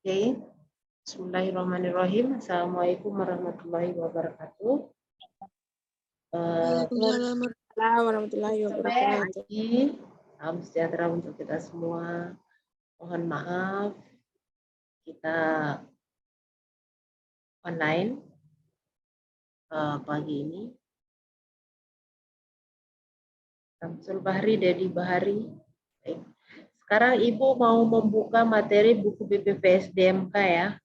Oke, Bismillahirrahmanirrahim. Assalamualaikum warahmatullahi wabarakatuh. Waalaikumsalam warahmatullahi wabarakatuh. Pagi, salam sejahtera untuk kita semua. Mohon maaf, kita online pagi ini. Samsul Bahri, Dedi Bahari. Baik. Sekarang Ibu mau membuka materi buku BPPSDMK ya.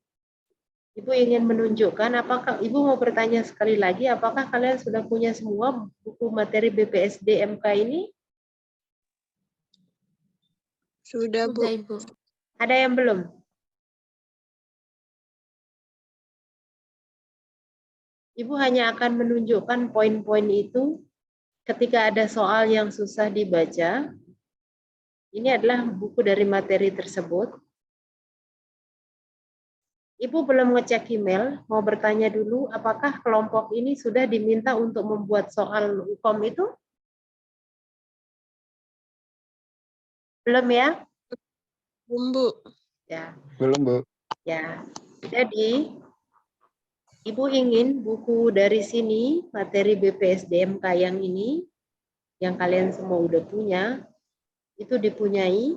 Ibu ingin menunjukkan, apakah Ibu mau bertanya sekali lagi, apakah kalian sudah punya semua buku materi BPSDMK ini? Sudah, Bu. Ibu. Ada yang belum? Ibu hanya akan menunjukkan poin-poin itu ketika ada soal yang susah dibaca. Ini adalah buku dari materi tersebut. Ibu belum ngecek email, mau bertanya dulu apakah kelompok ini sudah diminta untuk membuat soal UKOM itu? Belum ya? Belum, Bu. Ya. Belum, Bu. Ya. Jadi Ibu ingin buku dari sini, materi BPSDMK yang ini, yang kalian semua udah punya, itu dipunyai,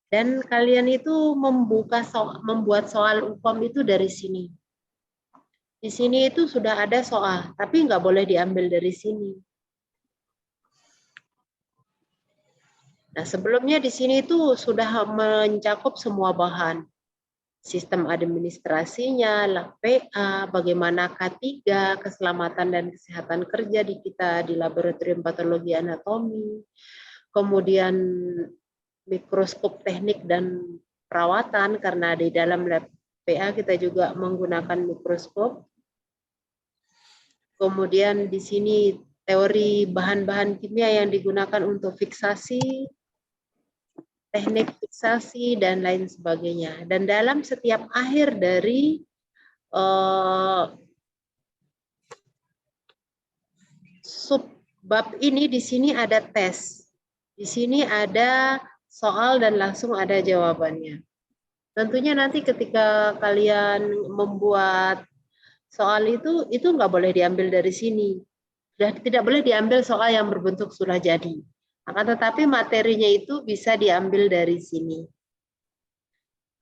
dan kalian itu membuat soal UKOM itu dari sini. Di sini itu sudah ada soal, tapi nggak boleh diambil dari sini. Nah, sebelumnya di sini itu sudah mencakup semua bahan. Sistem administrasinya, PA, bagaimana K3, keselamatan dan kesehatan kerja di kita di laboratorium patologi anatomi, kemudian mikroskop teknik dan perawatan, karena di dalam lab PA kita juga menggunakan mikroskop. Kemudian di sini teori bahan-bahan kimia yang digunakan untuk fiksasi, teknik fiksasi, dan lain sebagainya. Dan dalam setiap akhir dari subbab ini, di sini ada tes. Di sini ada soal dan langsung ada jawabannya. Tentunya nanti ketika kalian membuat soal itu nggak boleh diambil dari sini. Tidak boleh diambil soal yang berbentuk sudah jadi. Akan tetapi materinya itu bisa diambil dari sini.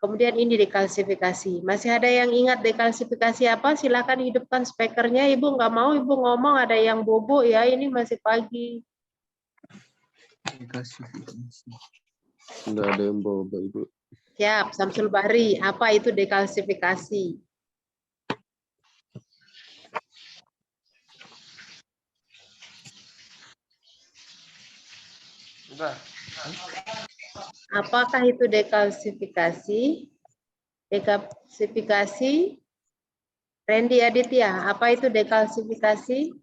Kemudian ini dekalsifikasi. Masih ada yang ingat dekalsifikasi apa? Silakan hidupkan speakernya. Ibu nggak mau, Ibu ngomong ada yang bobo ya. Ini masih pagi. Nggak ada yang bawa, Ibu. Siap, Samsul Bahri. Apa itu dekalsifikasi? Apakah itu dekalsifikasi? Dekalsifikasi, Randy Aditya, apa itu dekalsifikasi?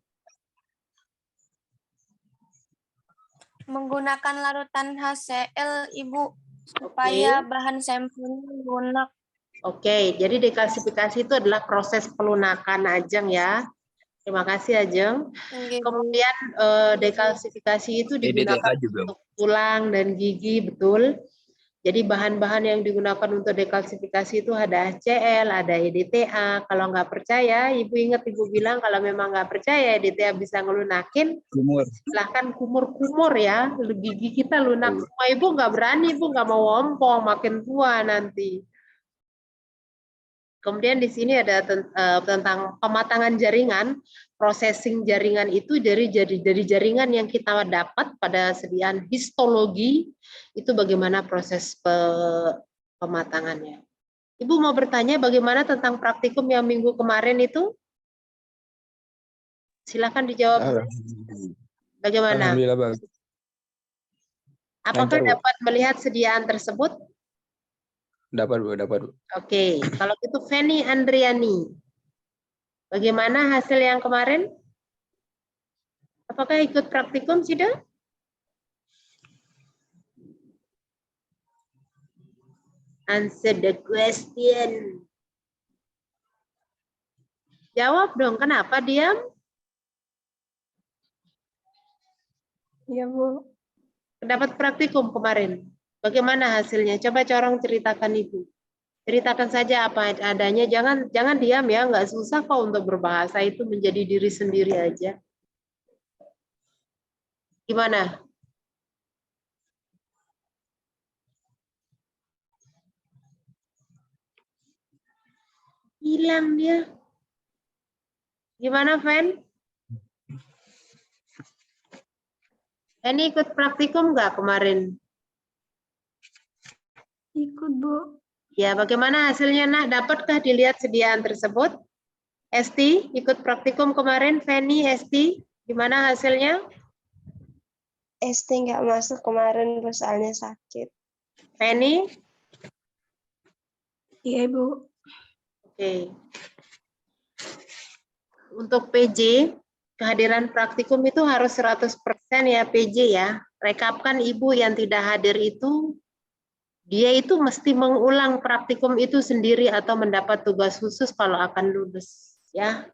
Menggunakan larutan HCl, Ibu, supaya bahan sampelnya lunak. Oke, jadi dekalsifikasi itu adalah proses pelunakan, Ajeng ya. Terima kasih, Ajeng. Kemudian dekalsifikasi itu digunakan untuk tulang dan gigi, betul. Jadi bahan-bahan yang digunakan untuk dekalsifikasi itu ada HCl, ada EDTA. Kalau nggak percaya, Ibu ingat Ibu bilang kalau memang nggak percaya EDTA bisa ngelunakin, silahkan kumur-kumur ya. Gigi kita lunak semua. Ibu nggak berani, Ibu nggak mau ompong, makin tua nanti. Kemudian di sini ada tentang pematangan jaringan, processing jaringan itu dari jaringan yang kita dapat pada sediaan histologi, itu bagaimana proses pematangannya. Ibu mau bertanya bagaimana tentang praktikum yang minggu kemarin itu? Silakan dijawab. Bagaimana? Alhamdulillah, bagus. Apakah dapat melihat sediaan tersebut? Dapat, Bu, dapat, Bu. Oke, kalau itu Feni Andriani. Bagaimana hasil yang kemarin? Apakah ikut praktikum sudah? Answer the question. Jawab dong, kenapa diam? Iya, Bu. Dapat praktikum kemarin. Bagaimana hasilnya? Coba corong ceritakan Ibu. Ceritakan saja apa adanya, jangan diam ya, nggak susah kok untuk berbahasa, itu menjadi diri sendiri aja. Gimana? Hilang dia. Gimana, Fen? Ini ikut praktikum nggak kemarin? Ikut, Bu. Ya, bagaimana hasilnya, Nak? Dapatkah dilihat sediaan tersebut? Esti, ikut praktikum kemarin, Feni, Esti, gimana hasilnya? Esti nggak masuk kemarin, Bu, soalnya sakit. Feni? Iya, Bu. Oke. Untuk PJ, kehadiran praktikum itu harus 100% ya PJ ya. Rekapkan Ibu yang tidak hadir itu, dia itu mesti mengulang praktikum itu sendiri atau mendapat tugas khusus kalau akan lulus. Ya.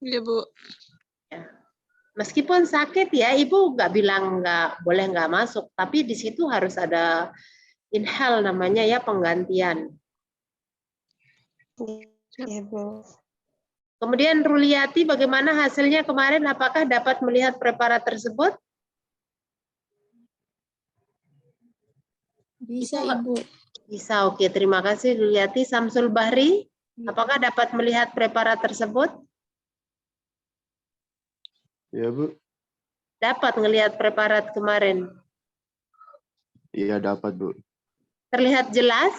Iya, Bu. Ya. Meskipun sakit ya, Ibu nggak bilang nggak boleh nggak masuk, tapi di situ harus ada inhal namanya ya, penggantian. Iya, Bu. Kemudian Ruliati, bagaimana hasilnya kemarin? Apakah dapat melihat preparat tersebut? Bisa, Itu- Ibu. Bisa, oke. Terima kasih Ruliati. Samsul Bahri, apakah dapat melihat preparat tersebut? Iya, Bu. Dapat melihat preparat kemarin. Iya, dapat, Bu. Terlihat jelas?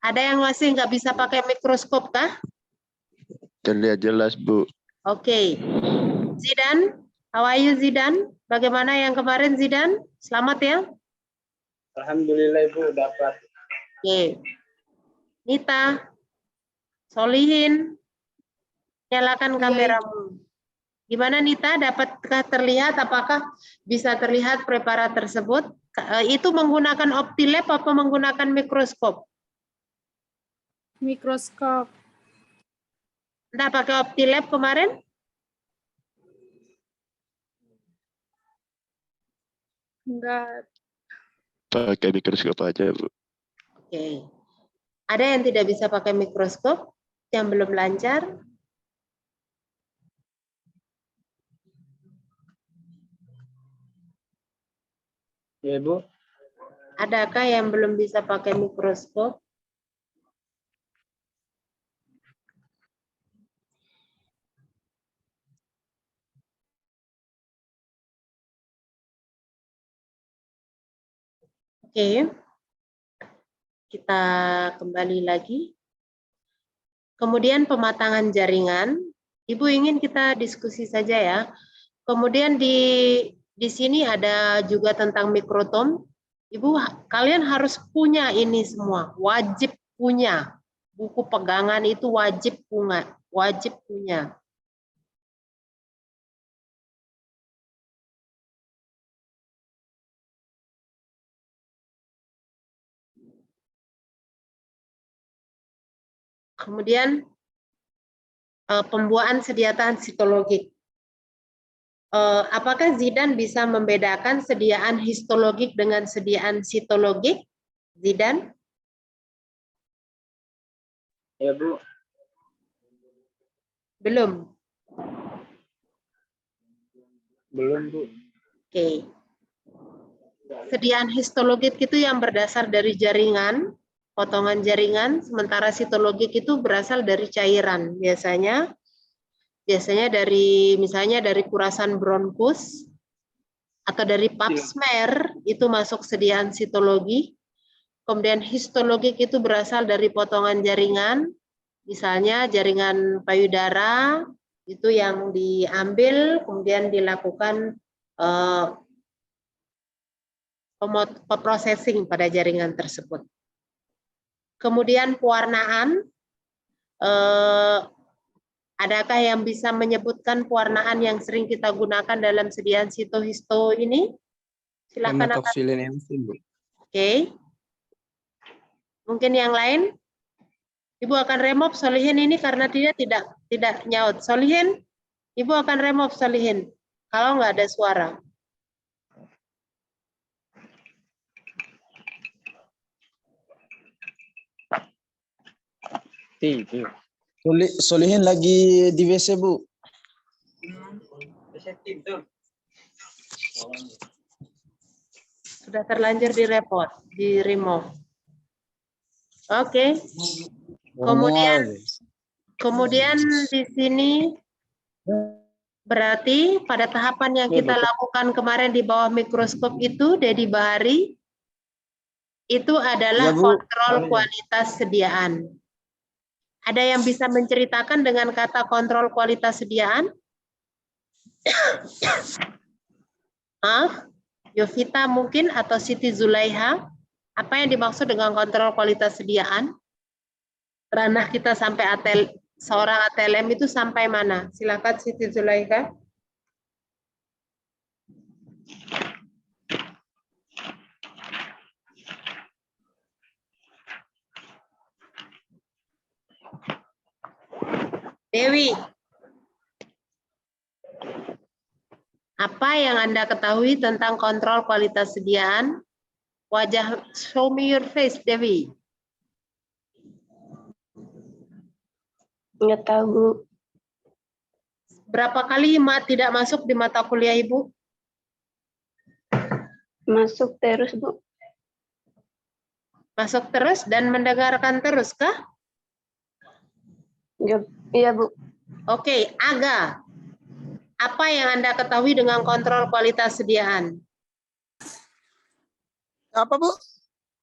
Ada yang masih nggak bisa pakai mikroskop kah? Terlihat jelas, Bu. Oke. Zidan, how are you Zidan? Bagaimana yang kemarin Zidan? Selamat ya? Alhamdulillah Ibu dapat. Oke. Nita, Solihin, nyalakan kameramu. Gimana Nita, dapatkah terlihat, apakah bisa terlihat preparat tersebut? Itu menggunakan OptiLab apa menggunakan mikroskop? Mikroskop. Entah pakai OptiLab kemarin? Enggak. Pakai mikroskop aja, Bu. Oke. Ada yang tidak bisa pakai mikroskop? Yang belum lancar? Ya Ibu. Adakah yang belum bisa pakai mikroskop? Oke. Kita kembali lagi. Kemudian pematangan jaringan. Ibu ingin kita diskusi saja ya. Kemudian di sini ada juga tentang mikrotom. Ibu, kalian harus punya ini semua, wajib punya. Buku pegangan itu wajib punya. Kemudian pembuatan sediaan sitologik. Apakah Zidan bisa membedakan sediaan histologik dengan sediaan sitologik? Zidan? Ya Bu. Belum. Belum Bu. Oke. Sediaan histologik itu yang berdasar dari jaringan, potongan jaringan, sementara sitologik itu berasal dari cairan. Biasanya dari misalnya dari kurasan bronkus atau dari pap smear itu masuk sediaan sitologi. Kemudian histologik itu berasal dari potongan jaringan, misalnya jaringan payudara itu yang diambil kemudian dilakukan processing pada jaringan tersebut. Kemudian pewarnaan, adakah yang bisa menyebutkan pewarnaan yang sering kita gunakan dalam sediaan sitohisto ini? Silakan. Hematoxylin enzim, Bu. Oke. Mungkin yang lain? Ibu akan remove Solihin ini karena dia tidak nyaut. Solihin, Ibu akan remove Solihin kalau nggak ada suara. Sakti, Bu. Solihin lagi di WC, Bu. Sudah terlanjur direport, di remove. Oke. Kemudian di sini berarti pada tahapan yang kita lakukan kemarin di bawah mikroskop itu, Dedi Bahari, itu adalah Ya, Bu. kontrol kualitas sediaan. Ada yang bisa menceritakan dengan kata kontrol kualitas sediaan? Yovita mungkin atau Siti Zulaiha? Apa yang dimaksud dengan kontrol kualitas sediaan? Ranah kita sampai seorang ATLM itu sampai mana? Silakan Siti Zulaiha. Dewi, apa yang Anda ketahui tentang kontrol kualitas sediaan? Wajah, show me your face, Dewi. Nggak tahu, Bu. Berapa kali tidak masuk di mata kuliah Ibu? Masuk terus, Bu. Masuk terus dan mendengarkan terus kah? Nggak, iya, Bu. Oke, Aga. Apa yang Anda ketahui dengan kontrol kualitas sediaan? Apa, Bu?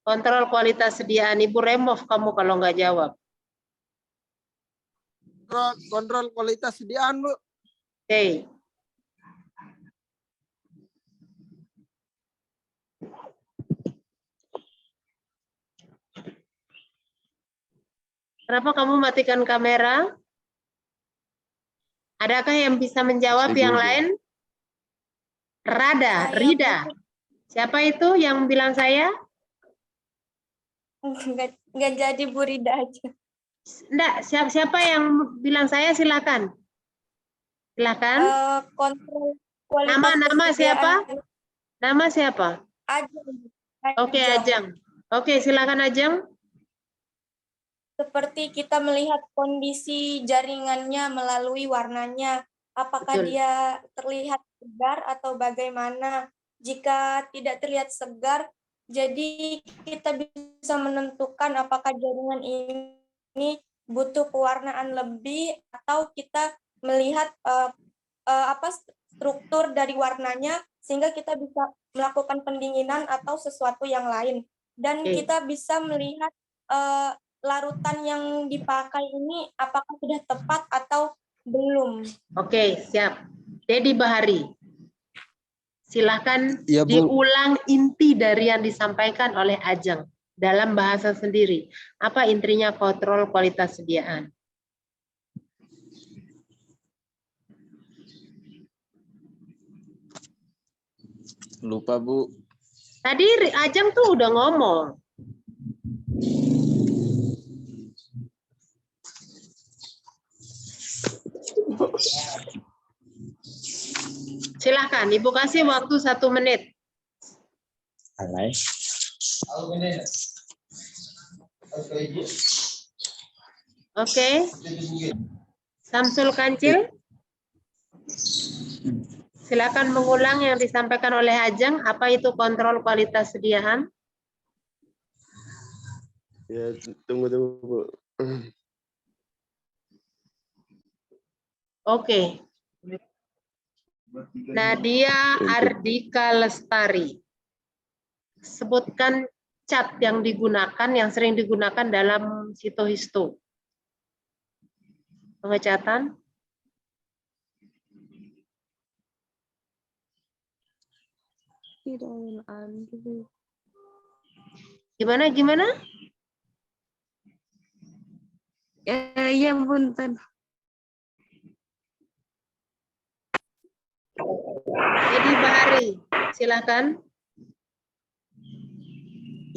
Kontrol kualitas sediaan. Ibu remove kamu kalau nggak jawab. Kontrol kualitas sediaan, Bu. Oke. Kenapa kamu matikan kamera? Adakah yang bisa menjawab yang lain? Rida. Siapa itu yang bilang saya? Nggak jadi Bu Rida aja. Enggak, siapa yang bilang saya, silakan. Silakan. Kontrol kualitas Nama siapa? kesediaan. Nama siapa? Ajeng. Oke, Ajeng. Oke, silakan Ajeng. Seperti kita melihat kondisi jaringannya melalui warnanya. Apakah Betul. dia terlihat segar atau bagaimana? Jika tidak terlihat segar, jadi kita bisa menentukan apakah jaringan ini butuh pewarnaan lebih atau kita melihat struktur dari warnanya sehingga kita bisa melakukan pendinginan atau sesuatu yang lain. Dan kita bisa melihat larutan yang dipakai ini apakah sudah tepat atau belum. Oke, siap. Dedi Bahari. Silahkan Ya, Bu. diulang inti dari yang disampaikan oleh Ajeng dalam bahasa sendiri. Apa intinya kontrol kualitas sediaan? Lupa, Bu. Tadi Ajeng tuh udah ngomong. Silahkan, Ibu kasih waktu 1 menit. Oke. Samsul Kancil. Silakan mengulang yang disampaikan oleh Ajeng. Apa itu kontrol kualitas sediaan? Ya, tunggu, Bu. Oke. Nadia Ardika Lestari. Sebutkan cat yang digunakan, yang sering digunakan dalam sitohisto. Pengecatan. Gimana? Ya, punten. Dedi Bahari, silakan.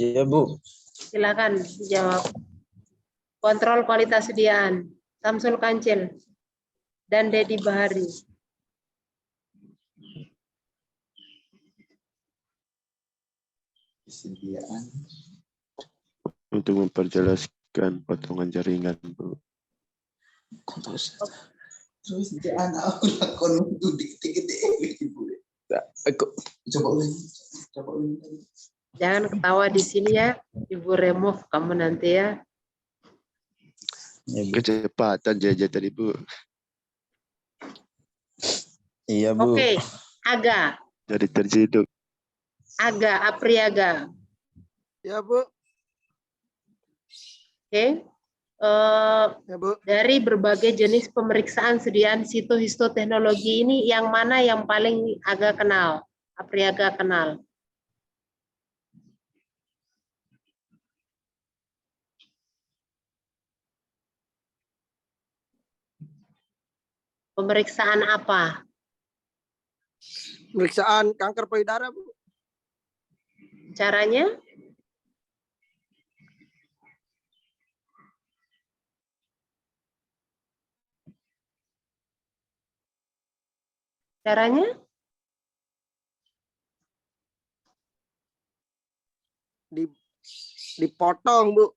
Iya, Bu. Silakan dijawab. Kontrol kualitas sediaan. Samsul Kancil dan Dedi Bahari. Untuk memperjelas Bukan potongan jaringan, Bu. Terus dia anak aku lakon untuk dikit-dikit ibu. Coba ulang. Jangan ketawa di sini ya. Ibu remove kamu nanti ya. Kecepatan Jaja tadi, Bu. Iya, Bu. Oke, Aga. Jadi terciduk. Aga, Apriaga. Ya, Bu. Oke. Ya, Bu. Dari berbagai jenis pemeriksaan sediaan sitohistoteknologi ini, yang mana yang paling Aga kenal? Apriaga kenal? Pemeriksaan apa? Pemeriksaan kanker payudara, Bu. Caranya? Caranya? Dipotong, Bu.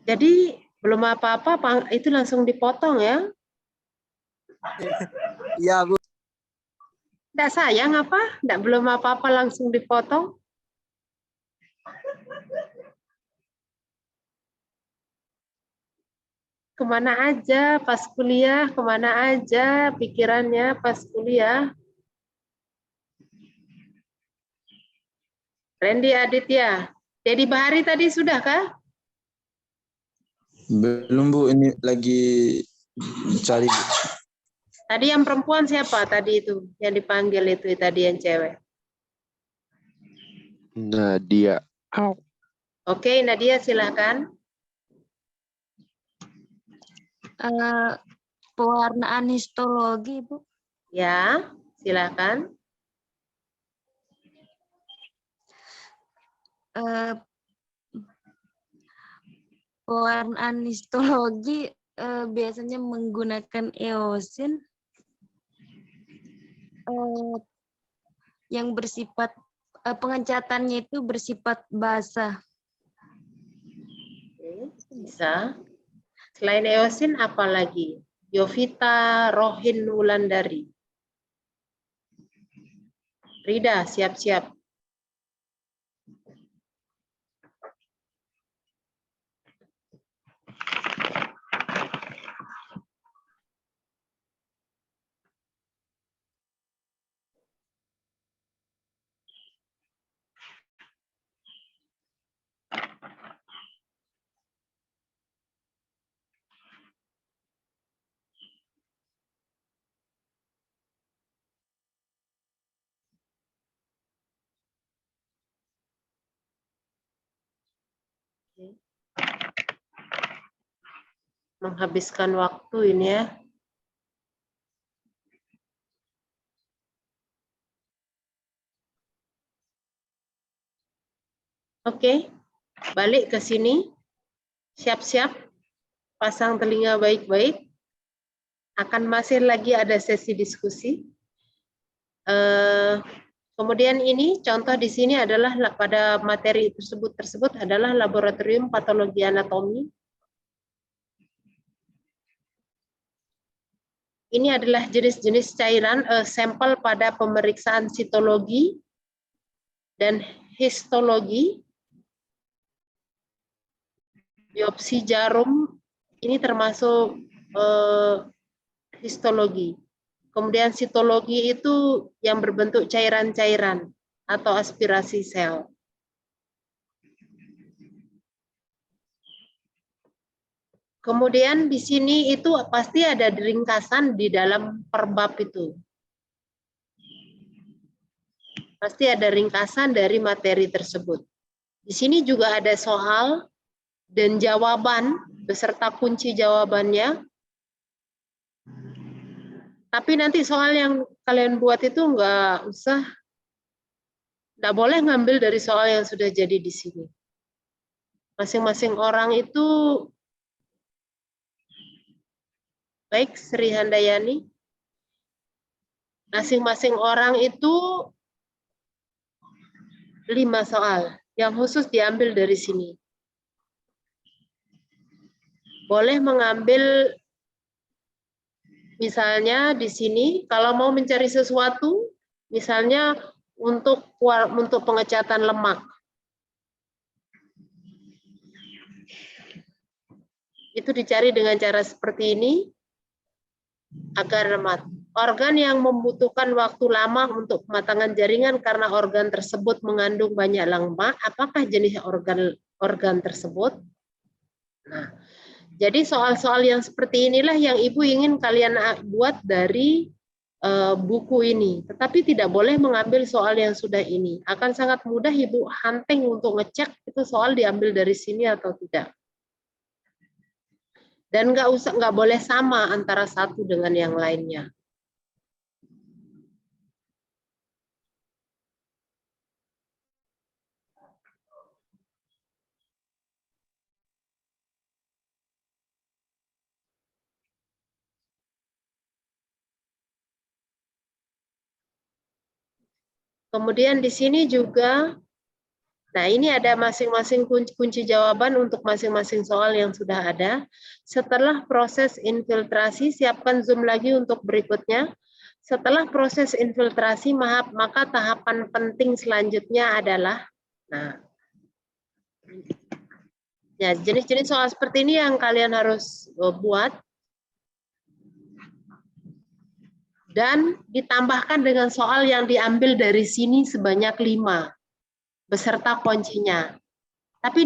Jadi belum apa-apa, itu langsung dipotong ya? Iya, Bu. Tidak sayang apa? Tidak belum apa-apa langsung dipotong? Kemana aja pas kuliah? Kemana aja pikirannya pas kuliah? Randy Aditya. Dedi Bahari tadi sudah kah? Belum, Bu. Ini lagi cari, Bu. Tadi yang perempuan siapa tadi itu? Yang dipanggil itu tadi yang cewek. Nadia. Oke, Nadia silakan. Pewarnaan histologi, Bu. Ya, silakan. Pewarnaan histologi biasanya menggunakan eosin yang bersifat pengecatannya itu bersifat basah. Oke, bisa. Selain eosin apa lagi? Yovita Rohin Wulandari. Rida, siap-siap. Menghabiskan waktu ini ya. Oke, balik ke sini. Siap-siap, pasang telinga baik-baik. Akan masih lagi ada sesi diskusi. Kemudian ini contoh di sini adalah pada materi tersebut adalah laboratorium patologi anatomi. Ini adalah jenis-jenis cairan sampel pada pemeriksaan sitologi dan histologi. Biopsi jarum ini termasuk histologi. Kemudian sitologi itu yang berbentuk cairan-cairan atau aspirasi sel. Kemudian di sini itu pasti ada ringkasan di dalam perbab itu. Pasti ada ringkasan dari materi tersebut. Di sini juga ada soal dan jawaban beserta kunci jawabannya. Tapi nanti soal yang kalian buat itu nggak boleh ngambil dari soal yang sudah jadi di sini. Masing-masing orang itu, baik Sri Handayani, masing-masing orang itu 5 soal yang khusus diambil dari sini. boleh mengambil, misalnya di sini kalau mau mencari sesuatu, misalnya untuk pengecatan lemak. Itu dicari dengan cara seperti ini agar lemak. Organ yang membutuhkan waktu lama untuk pematangan jaringan karena organ tersebut mengandung banyak lemak, apakah jenis organ tersebut? Nah, jadi soal-soal yang seperti inilah yang Ibu ingin kalian buat dari buku ini. Tetapi tidak boleh mengambil soal yang sudah ini. Akan sangat mudah Ibu hunting untuk ngecek itu soal diambil dari sini atau tidak. Dan nggak boleh sama antara satu dengan yang lainnya. Kemudian di sini juga, nah ini ada masing-masing kunci jawaban untuk masing-masing soal yang sudah ada. Setelah proses infiltrasi, siapkan Zoom lagi untuk berikutnya. Setelah proses infiltrasi, maka tahapan penting selanjutnya adalah, nah, ya, jenis-jenis soal seperti ini yang kalian harus buat. Dan ditambahkan dengan soal yang diambil dari sini sebanyak 5 beserta kuncinya. Tapi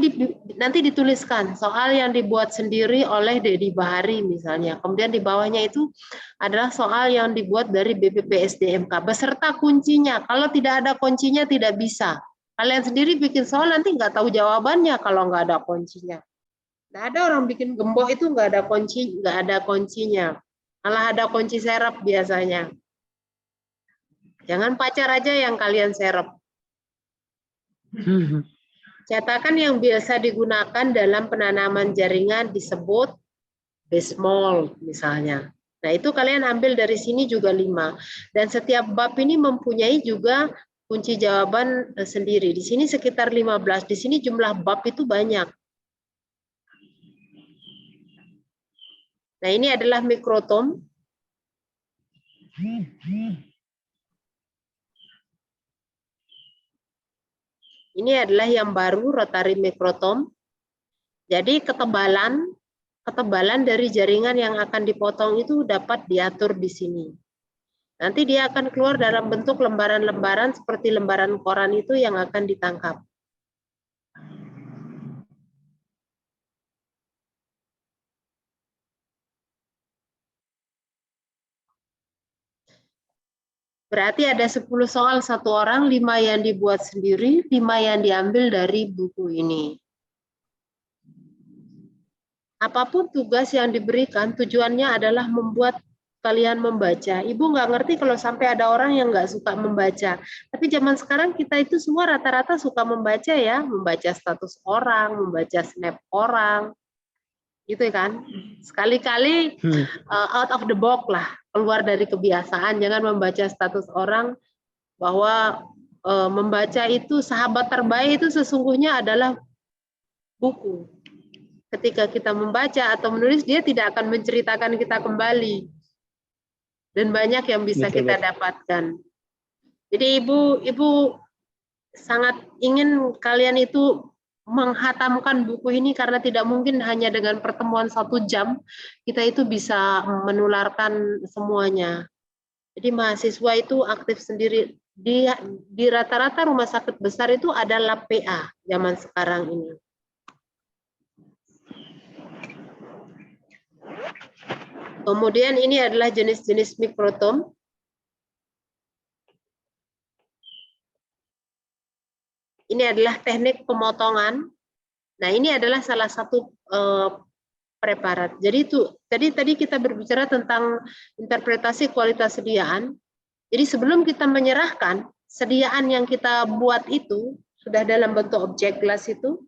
nanti dituliskan soal yang dibuat sendiri oleh Dedi Bahari misalnya. Kemudian di bawahnya itu adalah soal yang dibuat dari BPPSDMK beserta kuncinya. Kalau tidak ada kuncinya tidak bisa. Kalian sendiri bikin soal nanti nggak tahu jawabannya kalau nggak ada kuncinya. Nggak ada orang bikin gembok itu nggak ada kuncinya. Malah ada kunci serep biasanya. Jangan pacar aja yang kalian serep. Cetakan yang biasa digunakan dalam penanaman jaringan disebut base mold misalnya. Nah itu kalian ambil dari sini juga 5. Dan setiap bab ini mempunyai juga kunci jawaban sendiri. Di sini sekitar 15. Di sini jumlah bab itu banyak. Nah ini adalah mikrotom. Ini adalah yang baru, rotary mikrotom. Jadi ketebalan dari jaringan yang akan dipotong itu dapat diatur di sini. Nanti dia akan keluar dalam bentuk lembaran-lembaran seperti lembaran koran itu yang akan ditangkap. Berarti ada 10 soal satu orang, 5 yang dibuat sendiri, 5 yang diambil dari buku ini. Apapun tugas yang diberikan, tujuannya adalah membuat kalian membaca. Ibu nggak ngerti kalau sampai ada orang yang nggak suka membaca. Tapi zaman sekarang kita itu semua rata-rata suka membaca ya, membaca status orang, membaca snap orang, gitu kan. Sekali-kali out of the box lah, keluar dari kebiasaan. Jangan membaca status orang bahwa membaca itu sahabat terbaik itu sesungguhnya adalah buku. Ketika kita membaca atau menulis, dia tidak akan menceritakan kita kembali. Dan banyak yang bisa kita dapatkan. Jadi ibu sangat ingin kalian itu menghatamkan buku ini karena tidak mungkin hanya dengan pertemuan 1 jam kita itu bisa menularkan semuanya. Jadi mahasiswa itu aktif sendiri. Di rata-rata rumah sakit besar itu ada lab PA zaman sekarang ini. Kemudian ini adalah jenis-jenis mikrotom. Ini adalah teknik pemotongan. Nah, ini adalah salah satu preparat. Jadi tadi kita berbicara tentang interpretasi kualitas sediaan. Jadi sebelum kita menyerahkan sediaan yang kita buat itu sudah dalam bentuk objek kelas itu,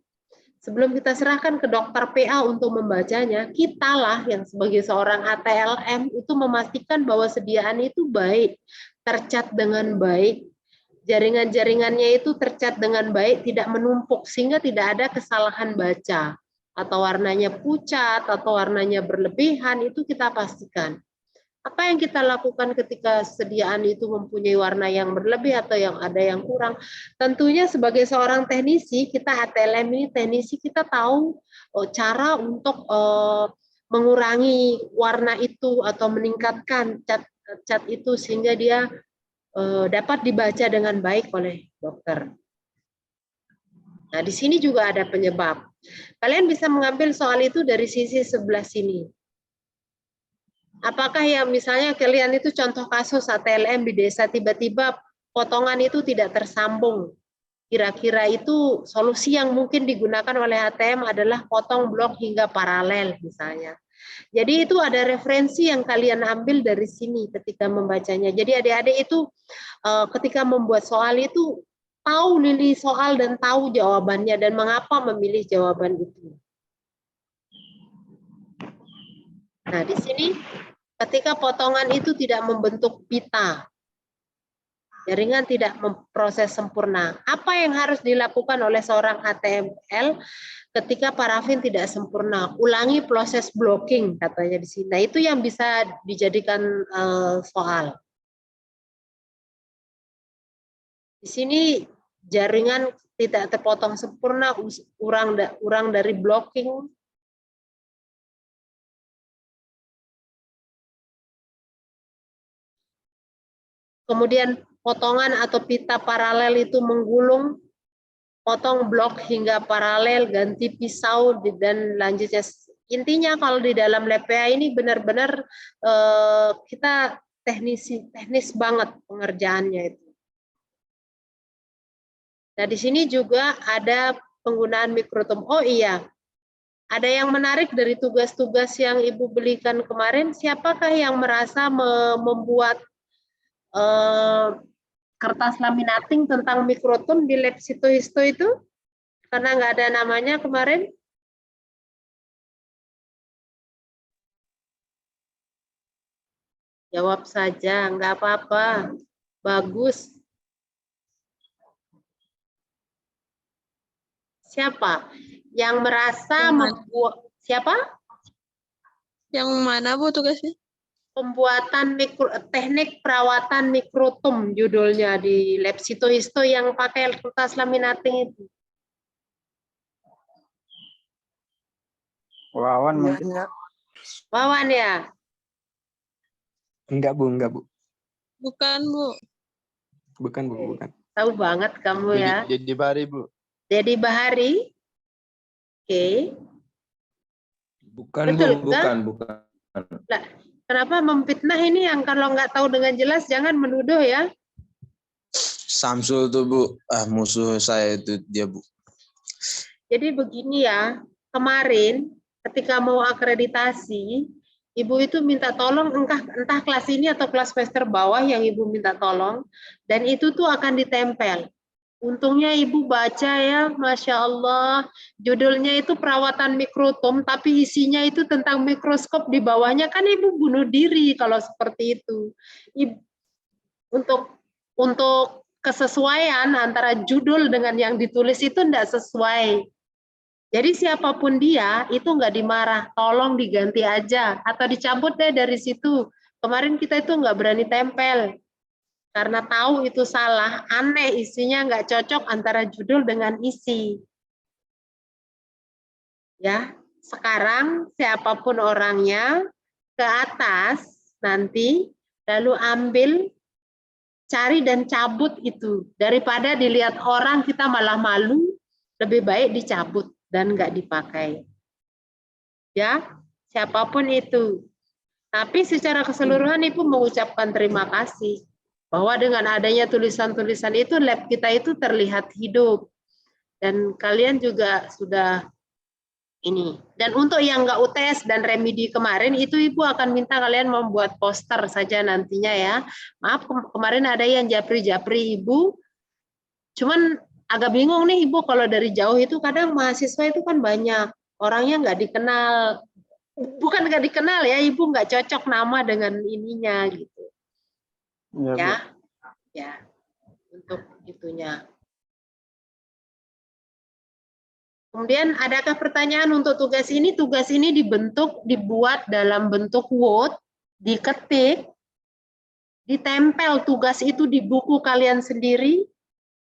sebelum kita serahkan ke dokter PA untuk membacanya, kitalah yang sebagai seorang ATLM itu memastikan bahwa sediaan itu baik, tercat dengan baik, jaringan-jaringannya itu tercat dengan baik, tidak menumpuk, sehingga tidak ada kesalahan baca. atau warnanya pucat, atau warnanya berlebihan, itu kita pastikan. Apa yang kita lakukan ketika sediaan itu mempunyai warna yang berlebih atau yang ada yang kurang? Tentunya sebagai seorang teknisi, kita HTLM ini teknisi, kita tahu cara untuk mengurangi warna itu atau meningkatkan cat itu sehingga dia dapat dibaca dengan baik oleh dokter. Nah, di sini juga ada penyebab. Kalian bisa mengambil soal itu dari sisi sebelah sini. Apakah yang misalnya kalian itu contoh kasus HTLM di desa tiba-tiba potongan itu tidak tersambung. Kira-kira itu solusi yang mungkin digunakan oleh HTM adalah potong blok hingga paralel misalnya. Jadi itu ada referensi yang kalian ambil dari sini ketika membacanya. Jadi adik-adik itu ketika membuat soal itu tahu nilai soal dan tahu jawabannya dan mengapa memilih jawaban itu. Nah, di sini ketika potongan itu tidak membentuk pita, jaringan tidak memproses sempurna, apa yang harus dilakukan oleh seorang HTML ketika parafin tidak sempurna? Ulangi proses blocking katanya di sini. Nah, itu yang bisa dijadikan soal. Di sini jaringan tidak terpotong sempurna, urang dari blocking. Kemudian potongan atau pita paralel itu menggulung, potong blok hingga paralel, ganti pisau, dan lanjutnya. Intinya kalau di dalam LPA ini benar-benar kita teknis banget pengerjaannya itu. Nah, di sini juga ada penggunaan mikrotom. Oh iya, ada yang menarik dari tugas-tugas yang Ibu belikan kemarin. Siapakah yang merasa membuat kertas laminating tentang mikrotom di lab Sito-Histo itu? Karena nggak ada namanya kemarin. Jawab saja, nggak apa-apa. Bagus. Siapa yang merasa membuat? Siapa? Yang mana Bu tugasnya? Pembuatan teknik perawatan mikrotom judulnya di lab Sito-Histo yang pakai kertas laminating itu. Wawan mungkin. Wawan ya? Enggak, Bu. Bukan Bu. Bukan. Tahu banget kamu ya. Jadi Bahari, Bu. Jadi Bahari. Oke. Bukan Betul, Bu, bukan. Nah, kenapa memfitnah ini yang kalau nggak tahu dengan jelas jangan menuduh ya. Samsul tuh Bu, musuh saya itu dia Bu. Jadi begini ya, kemarin ketika mau akreditasi, Ibu itu minta tolong entah kelas ini atau kelas semester bawah yang Ibu minta tolong, dan itu tuh akan ditempel. Untungnya Ibu baca ya, Masya Allah, judulnya itu perawatan mikrotom, tapi isinya itu tentang mikroskop di bawahnya, kan Ibu bunuh diri kalau seperti itu. Untuk kesesuaian antara judul dengan yang ditulis itu tidak sesuai. Jadi siapapun dia, itu nggak dimarah, tolong diganti aja, atau dicabut deh dari situ. Kemarin kita itu nggak berani tempel, karena tahu itu salah, aneh isinya nggak cocok antara judul dengan isi. Ya, sekarang siapapun orangnya ke atas nanti lalu ambil, cari dan cabut itu. Daripada dilihat orang kita malah malu, lebih baik dicabut dan nggak dipakai. Ya, siapapun itu. Tapi secara keseluruhan Ibu mengucapkan terima kasih. Bahwa dengan adanya tulisan-tulisan itu lab kita itu terlihat hidup. Dan kalian juga sudah ini. Dan untuk yang nggak UTS dan remedi kemarin itu Ibu akan minta kalian membuat poster saja nantinya ya. Maaf kemarin ada yang japri-japri Ibu. Cuman agak bingung nih Ibu kalau dari jauh itu kadang mahasiswa itu kan banyak. Orangnya nggak dikenal. Bukan nggak dikenal ya, Ibu nggak cocok nama dengan ininya gitu. Ya, ya, untuk itunya. Kemudian adakah pertanyaan untuk tugas ini? Tugas ini dibuat dalam bentuk Word, diketik, ditempel tugas itu di buku kalian sendiri,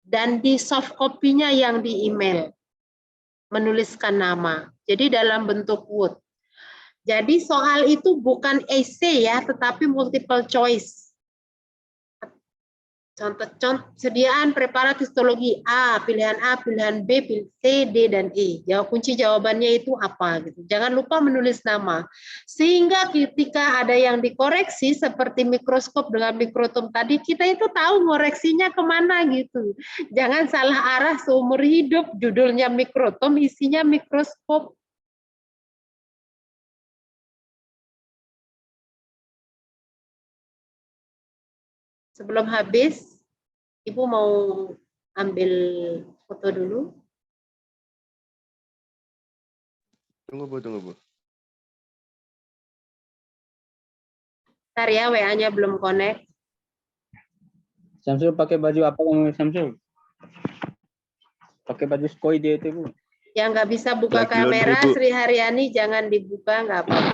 dan di soft copy-nya yang di email. Menuliskan nama. Jadi dalam bentuk Word. Jadi soal itu bukan essay ya, tetapi multiple choice. Contoh sediaan preparat histologi A, pilihan A, pilihan B, pilihan C, D, dan E. Kunci jawabannya itu apa? Gitu. Jangan lupa menulis nama. Sehingga ketika ada yang dikoreksi seperti mikroskop dengan mikrotom tadi, kita itu tahu ngoreksinya kemana gitu. Jangan salah arah seumur hidup. Judulnya mikrotom, isinya mikroskop. Sebelum habis, Ibu mau ambil foto dulu. Tunggu Bu. Ntar ya, WA-nya belum connect. Samsul pakai baju apa yang Samsul? Pakai baju skoi dia itu, Bu. Yang nggak bisa buka Lagi laundry, kamera, Bu. Sri Haryani jangan dibuka, nggak apa-apa.